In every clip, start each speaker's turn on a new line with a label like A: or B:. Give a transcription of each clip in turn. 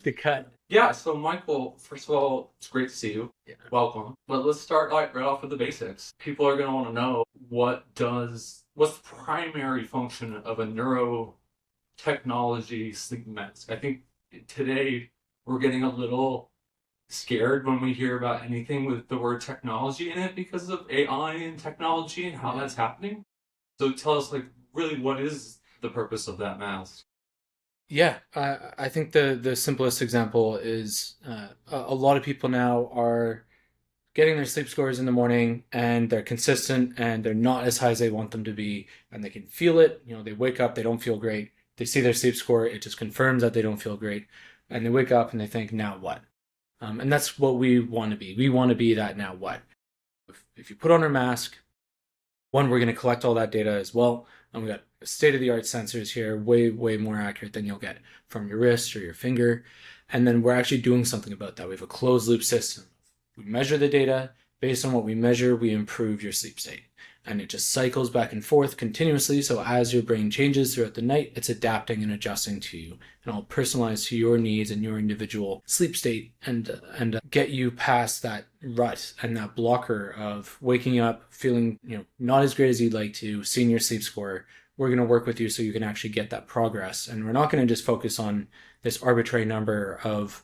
A: The cut.
B: Yeah, so Michael, first of all, it's great to see you.
A: Yeah.
B: Welcome. But let's start right off with the basics. People are going to want to know what's the primary function of a neurotechnology sleep mask? I think today we're getting a little scared when we hear about anything with the word technology in it because of AI and technology and how that's happening. So tell us, like, really what is the purpose of that mask?
A: Yeah, I think the simplest example is a lot of people now are getting their sleep scores in the morning and they're consistent and they're not as high as they want them to be and they can feel it. They wake up, they don't feel great. They see their sleep score, it just confirms that they don't feel great. And they wake up and they think, now what? And that's what we want to be. We want to be that now what? If you put on our mask, one, we're going to collect all that data as well. And we got state-of-the-art sensors here, way more accurate than you'll get from your wrist or your finger. And then we're actually doing something about that. We have a closed loop system. We measure the data. Based on what we measure, we improve your sleep state. And it just cycles back and forth continuously. So as your brain changes throughout the night, it's adapting and adjusting to you, and all personalized to your needs and your individual sleep state, and get you past that rut and that blocker of waking up feeling not as great as you'd like to, seeing your sleep score. We're going to work with you so you can actually get that progress, and we're not going to just focus on this arbitrary number of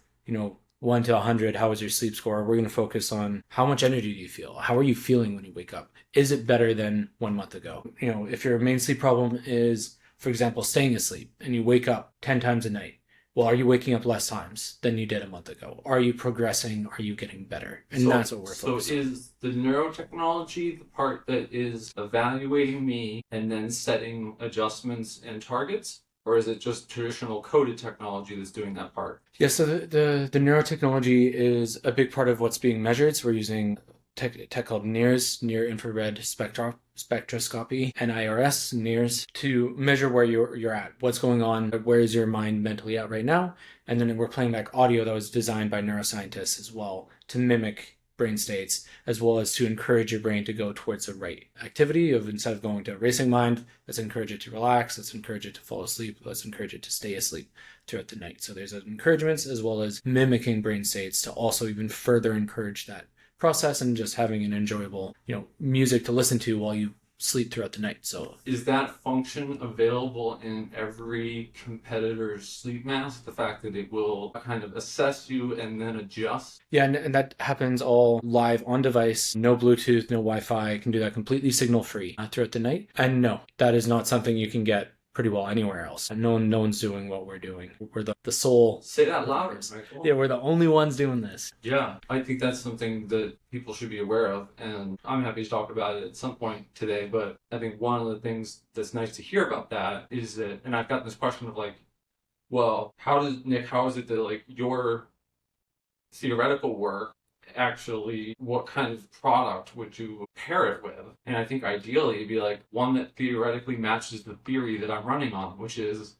A: 1 to 100, how was your sleep score? We're going to focus on how much energy do you feel? How are you feeling when you wake up? Is it better than 1 month ago? If your main sleep problem is, for example, staying asleep and you wake up 10 times a night, well, are you waking up less times than you did a month ago? Are you progressing? Are you getting better? And that's what we're focusing on.
B: So is the neurotechnology the part that is evaluating me and then setting adjustments and targets? Or is it just traditional coded technology that's doing that part?
A: Yeah, so the neurotechnology is a big part of what's being measured. So we're using tech called NIRS, near infrared spectroscopy, and IRS, NIRS, to measure where you're at, what's going on, where is your mind mentally at right now. And then we're playing back audio that was designed by neuroscientists as well to mimic brain states, as well as to encourage your brain to go towards the right activity of, instead of going to a racing mind, let's encourage it to relax, let's encourage it to fall asleep, let's encourage it to stay asleep throughout the night. So there's encouragements as well as mimicking brain states to also even further encourage that process, and just having an enjoyable, music to listen to while you sleep throughout the night. So
B: is that function available in every competitor's sleep mask? The fact that it will kind of assess you and then adjust?
A: Yeah, and that happens all live on device, no Bluetooth, no Wi-Fi. It can do that completely signal free throughout the night. And no, that is not something you can get pretty well anywhere else. And no one's doing what we're doing. We're the sole.
B: Say that louder, Michael.
A: Yeah, we're the only ones doing this.
B: Yeah, I think that's something that people should be aware of, and I'm happy to talk about it at some point today. But I think one of the things that's nice to hear about that is that, and I've gotten this question of like, well, how is it that like your theoretical work actually, what kind of product would you pair it with? And I think ideally it'd be like one that theoretically matches the theory that I'm running on, which is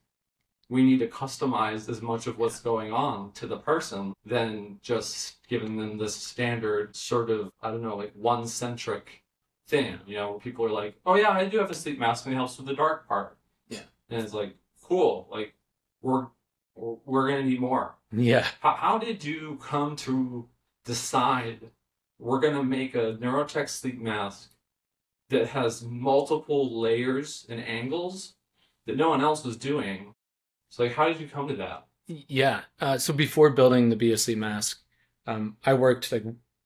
B: we need to customize as much of what's going on to the person than just giving them this standard sort of, I don't know, like one-centric thing. People are like, oh yeah, I do have a sleep mask and it helps with the dark part.
A: Yeah.
B: And it's like, cool, like we're gonna need more.
A: Yeah.
B: How did you come to decide we're going to make a neurotech sleep mask that has multiple layers and angles that no one else was doing? So like, how did you come to that?
A: Yeah. So before building the Be Sleep mask, I worked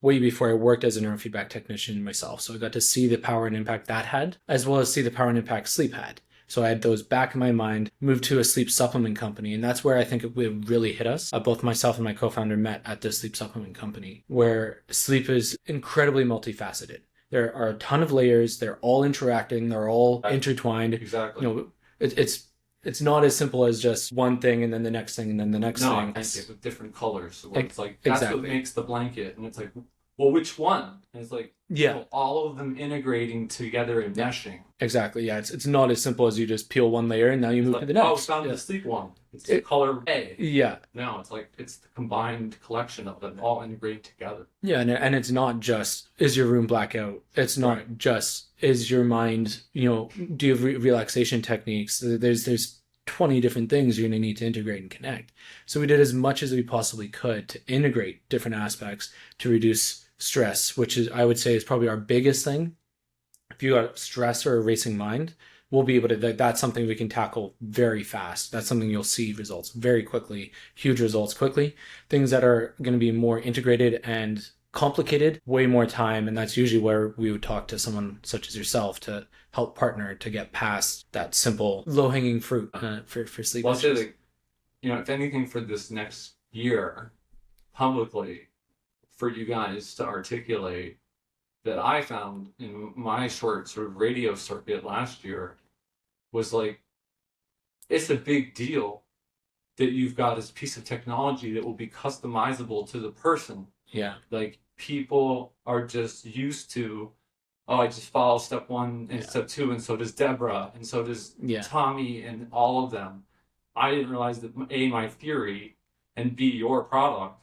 A: way before I worked as a neurofeedback technician myself. So I got to see the power and impact that had, as well as see the power and impact sleep had. So I had those back in my mind, moved to a sleep supplement company. And that's where I think it really hit us. Both myself and my co-founder met at this sleep supplement company, where sleep is incredibly multifaceted. There are a ton of layers. They're all interacting. They're all intertwined.
B: Exactly.
A: It's not as simple as just one thing and then the next thing and then the next thing.
B: No, with different colors. Where it's like, that's
A: exactly
B: what makes the blanket. And it's like, well, which one? And it's like,
A: yeah,
B: all of them integrating together and meshing.
A: Exactly. Yeah, it's not as simple as you just peel one layer and now you move to the next.
B: Oh, found the sleep one. It's the color A.
A: Yeah.
B: No, it's the combined collection of them all integrated together.
A: Yeah, and it's not just, is your room blackout? It's not just, is your mind, do you have relaxation techniques? There's 20 different things you're going to need to integrate and connect. So we did as much as we possibly could to integrate different aspects to reduce stress, which is, I would say, is probably our biggest thing. If you got stress or a racing mind, we'll be able to, that's something we can tackle very fast. That's something you'll see results very quickly, huge results quickly. Things that are going to be more integrated and complicated, way more time. And that's usually where we would talk to someone such as yourself to help partner to get past that simple low hanging fruit for sleep
B: Well, I'll say
A: issues.
B: that, if anything for this next year, publicly, for you guys to articulate that I found in my short sort of radio circuit last year was like, it's a big deal that you've got this piece of technology that will be customizable to the person.
A: Yeah.
B: Like, people are just used to, oh, I just follow step one and step two, and so does Deborah, and so does Tommy, and all of them. I didn't realize that A, my theory, and B, your product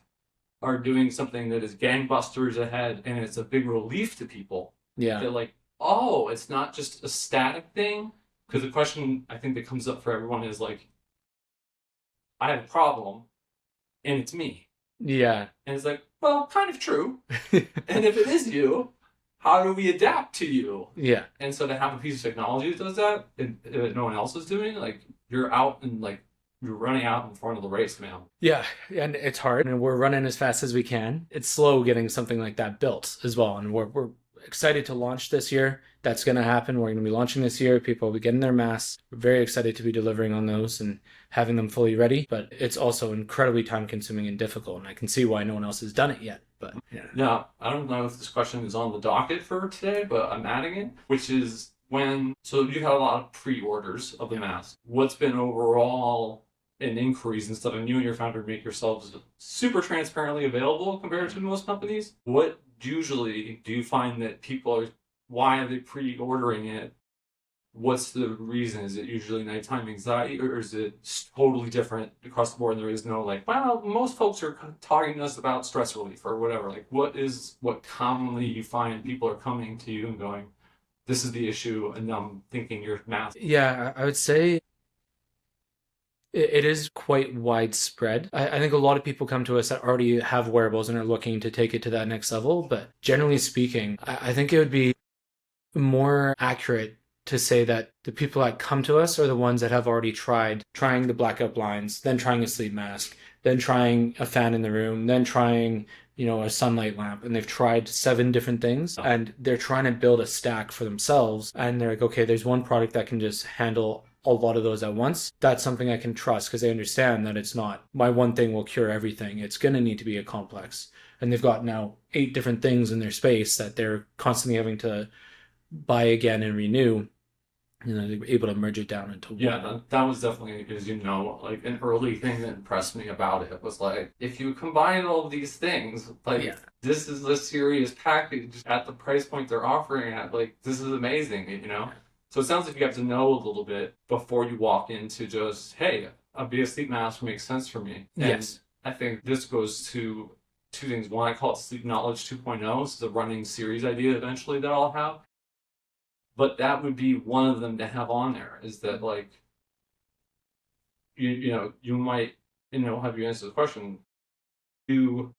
B: are doing something that is gangbusters ahead, and it's a big relief to people.
A: Yeah.
B: They're like, oh, it's not just a static thing. Because the question I think that comes up for everyone is like, I have a problem, and it's me.
A: Yeah.
B: And it's like, well, kind of true. And if it is you, how do we adapt to you?
A: Yeah.
B: And so to have a piece of technology that does that, and no one else is doing, like, you're out and like, you're running out in front of the race, man.
A: Yeah, and it's hard, and we're running as fast as we can. It's slow getting something like that built as well, and we're excited to launch this year. That's going to happen. We're going to be launching this year. People will be getting their masks. We're very excited to be delivering on those and having them fully ready, but it's also incredibly time-consuming and difficult, and I can see why no one else has done it yet. But yeah.
B: Now, I don't know if this question is on the docket for today, but I'm adding it, which is so you've had a lot of pre-orders of the mask. What's been overall an increase instead of you and your founder make yourselves super transparently available compared to most companies? What usually do you find that why are they pre-ordering it? What's the reason? Is it usually nighttime anxiety, or is it totally different across the board? And there is no like, well, most folks are talking to us about stress relief or whatever. Like, what commonly you find people are coming to you and going, this is the issue, and I'm thinking you're massive.
A: Yeah, I would say it is quite widespread. I think a lot of people come to us that already have wearables and are looking to take it to that next level. But generally speaking, I think it would be more accurate to say that the people that come to us are the ones that have already trying the blackout blinds, then trying a sleep mask, then trying a fan in the room, then trying, a sunlight lamp, and they've tried 7 different things, and they're trying to build a stack for themselves. And they're like, okay, there's one product that can just handle a lot of those at once. That's something I can trust because they understand that it's not my one thing will cure everything. It's going to need to be a complex. And they've got now 8 different things in their space that they're constantly having to buy again and renew. They're able to merge it down into one.
B: Yeah, that was definitely, as you know, like an early thing that impressed me about it was like, if you combine all of these things, like this is a serious package at the price point they're offering at, like this is amazing, So it sounds like you have to know a little bit before you walk into just, hey, a BS sleep mask makes sense for me. And
A: yes.
B: I think this goes to 2 things. One, I call it Sleep Knowledge 2.0. This is a running series idea eventually that I'll have. But that would be one of them to have on there, is that like, you might, have you answer the question. You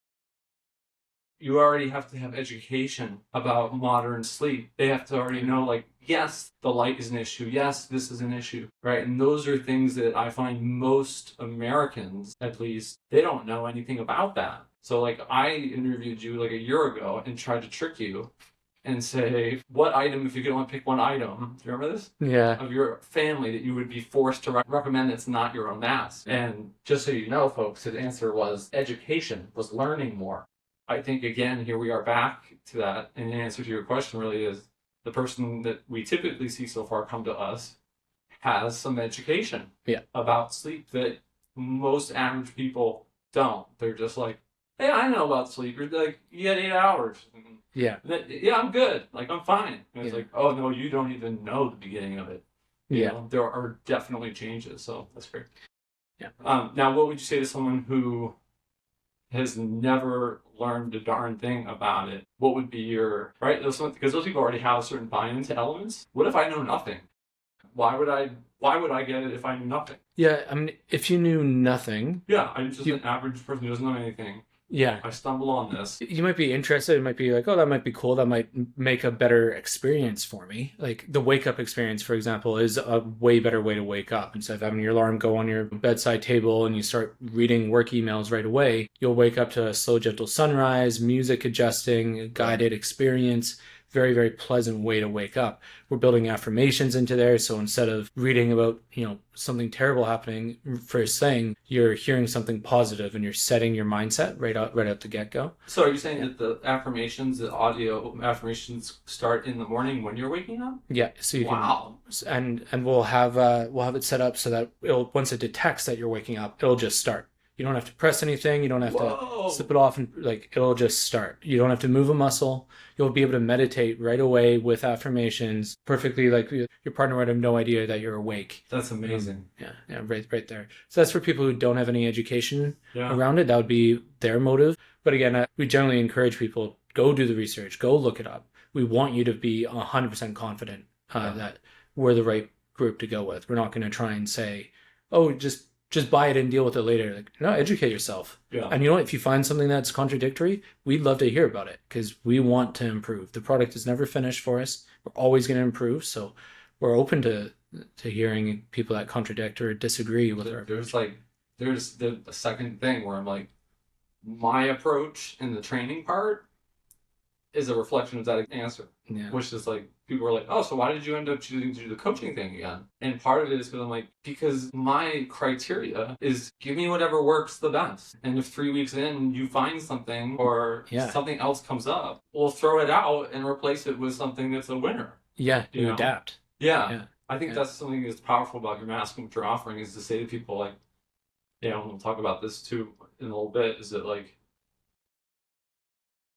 B: already have to have education about modern sleep. They have to already know, like, yes, the light is an issue. Yes, this is an issue, right? And those are things that I find most Americans, at least, they don't know anything about that. So, like, I interviewed you like a year ago and tried to trick you and say, what item, if you could only pick one item, do you remember this?
A: Yeah.
B: Of your family that you would be forced to recommend that's not your own mask. And just so you know, folks, his answer was education, was learning more. I think, again, here we are back to that. And the answer to your question really is the person that we typically see so far come to us has some education about sleep that most average people don't. They're just like, hey, I know about sleep. You're like, you had 8 hours.
A: Yeah.
B: I'm good. Like, I'm fine. And it's like, oh, no, you don't even know the beginning of it. You know, there are definitely changes. So that's great.
A: Yeah.
B: Now, what would you say to someone who has never learned a darn thing about it? What would be your, right? Because those people already have a certain buy-in to elements. What if I know nothing? why would I get it if I knew nothing?
A: Yeah, I mean, if you knew nothing,
B: Yeah, I'm just
A: you
B: an average person who doesn't know anything.
A: yeah,
B: I stumble on this.
A: you might be interested. It might be like, oh, that might be cool. That might make a better experience for me. Like the wake up experience, for example, is a way better way to wake up. Instead of having your alarm go on your bedside table and you start reading work emails right away, you'll wake up to a slow, gentle sunrise, music adjusting, guided experience. Very, very pleasant way to wake up. We're building affirmations into there. So instead of reading about, something terrible happening first thing, you're hearing something positive and you're setting your mindset right out the get-go.
B: So are you saying that the audio affirmations start in the morning when you're waking up?
A: Yeah. So you
B: Wow.
A: and we'll have it set up so that it'll, once it detects that you're waking up, it'll just start. You don't have to press anything. You don't have
B: Whoa.
A: to slip it off, and like it'll just start. You don't have to move a muscle. You'll be able to meditate right away with affirmations perfectly. Like your partner would have no idea that you're awake.
B: That's amazing.
A: Yeah, right there. So that's for people who don't have any education
B: Yeah.
A: around it. That would be their motive. But again, we generally encourage people, go do the research, go look it up. We want you to be 100% confident that we're the right group to go with. We're not going to try and say, oh, just buy it and deal with it later. Like, no, educate yourself.
B: Yeah.
A: And you know what? If you find something that's contradictory, we'd love to hear about it because we want to improve. The product is never finished for us. We're always going to improve. So we're open to hearing people that contradict or disagree with our
B: There's the second thing where I'm like, my approach in the training part is a reflection of that answer.
A: Yeah.
B: Which is like, people are like, oh, so why did you end up choosing to do the coaching thing again? And part of it is because I'm like, because my criteria is give me whatever works the best. And if 3 weeks in you find something or something else comes up, we'll throw it out and replace it with something that's a winner.
A: Yeah, you adapt.
B: Yeah. I think that's something that's powerful about your mask and what you're offering is to say to people like, we'll talk about this too in a little bit, is that like,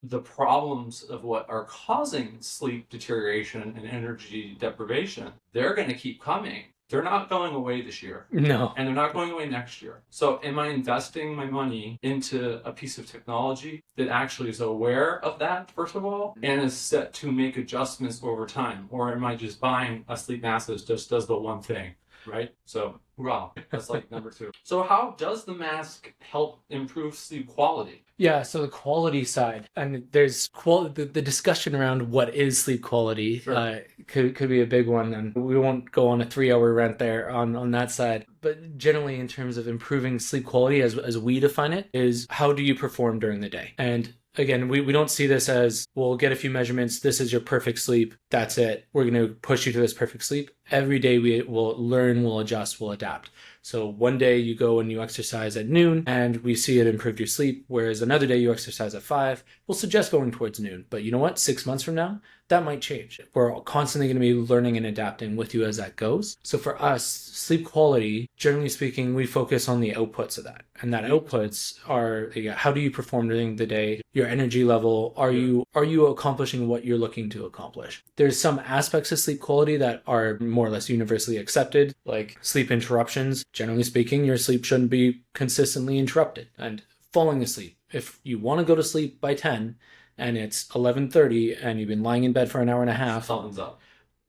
B: the problems of what are causing sleep deterioration and energy deprivation, they're going to keep coming. They're not going away this year.
A: No.
B: And they're not going away next year. So am I investing my money into a piece of technology that actually is aware of that, first of all, and is set to make adjustments over time? Or am I just buying a sleep mask that just does the one thing? Right? So, wow, that's like number 2. So how does the mask help improve sleep quality?
A: Yeah, so the quality side, and there's the discussion around what is sleep quality.
B: Sure.
A: Could be a big one, and we won't go on a 3-hour rant there on that side. But generally, in terms of improving sleep quality, as we define it, is how do you perform during the day? And again, we don't see this as, we'll get a few measurements, this is your perfect sleep, that's it, we're going to push you to this perfect sleep. Every day we will learn, we'll adjust, we'll adapt. So one day you go and you exercise at noon and we see it improved your sleep, whereas another day you exercise at 5, we'll suggest going towards noon. But you know what? 6 months from now, that might change. We're constantly going to be learning and adapting with you as that goes. So for us, sleep quality, generally speaking, we focus on the outputs of that. And that outputs are, how do you perform during the day? Your energy level, are you accomplishing what you're looking to accomplish? There's some aspects of sleep quality that are more or less universally accepted, like sleep interruptions. Generally speaking, your sleep shouldn't be consistently interrupted. And falling asleep, if you want to go to sleep by 10 and it's 11:30 and you've been lying in bed for an hour and a half,
B: Something's up.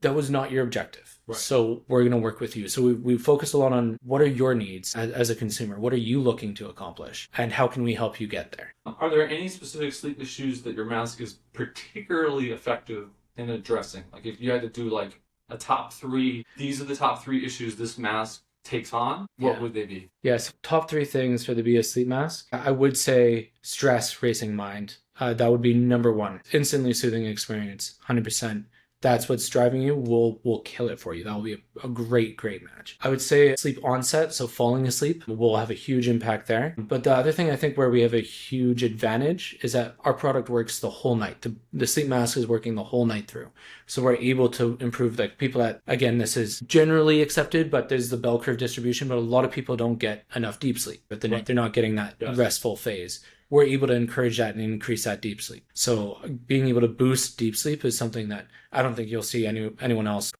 A: That was not your objective.
B: Right.
A: So we're going to work with you. So we focus a lot on what are your needs as a consumer? What are you looking to accomplish? And how can we help you get there?
B: Are there any specific sleep issues that your mask is particularly effective in addressing? Like if you had to do like a top 3, these are the top 3 issues this mask takes on, what would they be?
A: Yes, top 3 things for the BS sleep mask. I would say stress, racing mind. That would be number 1. Instantly soothing experience, 100%. That's what's driving you, we'll kill it for you. That will be a great match. I would say sleep onset, so falling asleep, will have a huge impact there. But the other thing I think where we have a huge advantage is that our product works the whole night. The sleep mask is working the whole night through. So we're able to improve, like people that, again, this is generally accepted, but there's the bell curve distribution, but a lot of people don't get enough deep sleep. But they're not getting that restful phase. We're able to encourage that and increase that deep sleep. So being able to boost deep sleep is something that I don't think you'll see anyone else.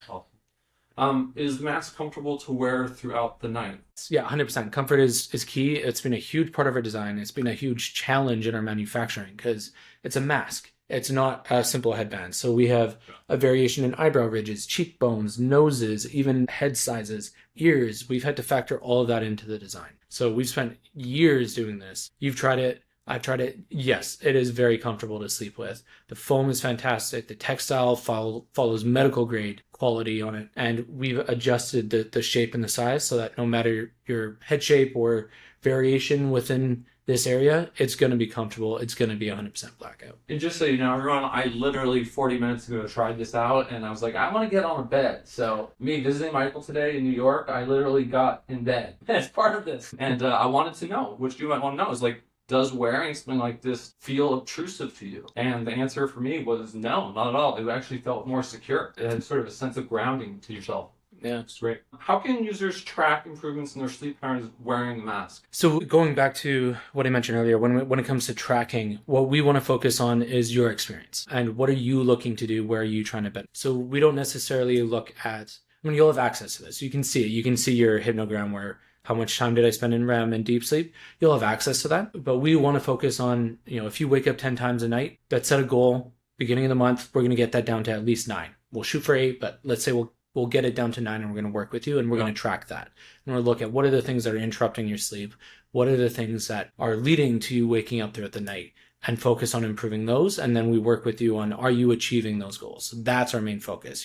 B: Is the mask comfortable to wear throughout the night?
A: Yeah, 100%. Comfort is key. It's been a huge part of our design. It's been a huge challenge in our manufacturing because it's a mask. It's not a simple headband. So we have a variation in eyebrow ridges, cheekbones, noses, even head sizes, ears. We've had to factor all of that into the design. So we've spent years doing this. You've tried it. I've tried it. Yes, it is very comfortable to sleep with. The foam is fantastic. The textile follows medical grade quality on it. And we've adjusted the shape and the size so that no matter your head shape or variation within this area, it's going to be comfortable. It's going to be 100% blackout.
B: And just so you know, everyone, I literally 40 minutes ago tried this out, and I was like, I want to get on a bed. So me visiting Michael today in New York, I literally got in bed as part of this. And I wanted to know, which you might want to know, is like, does wearing something like this feel obtrusive to you? And the answer for me was no, not at all. It actually felt more secure. It had sort of a sense of grounding to yourself.
A: Yeah.
B: It's great. How can users track improvements in their sleep patterns wearing the mask?
A: So going back to what I mentioned earlier, when it comes to tracking, what we want to focus on is your experience and what are you looking to do? Where are you trying to benefit? So we don't necessarily look at, I mean, you'll have access to this. You can see it. You can see your hypnogram where how much time did I spend in REM and deep sleep? You'll have access to that. But we want to focus on, if you wake up 10 times a night, let's set a goal. Beginning of the month, we're going to get that down to at least 9. We'll shoot for 8, but let's say we'll get it down to 9 and we're going to work with you and we're going to track that. And we'll look at what are the things that are interrupting your sleep? What are the things that are leading to you waking up throughout the night? And focus on improving those. And then we work with you on, are you achieving those goals? That's our main focus.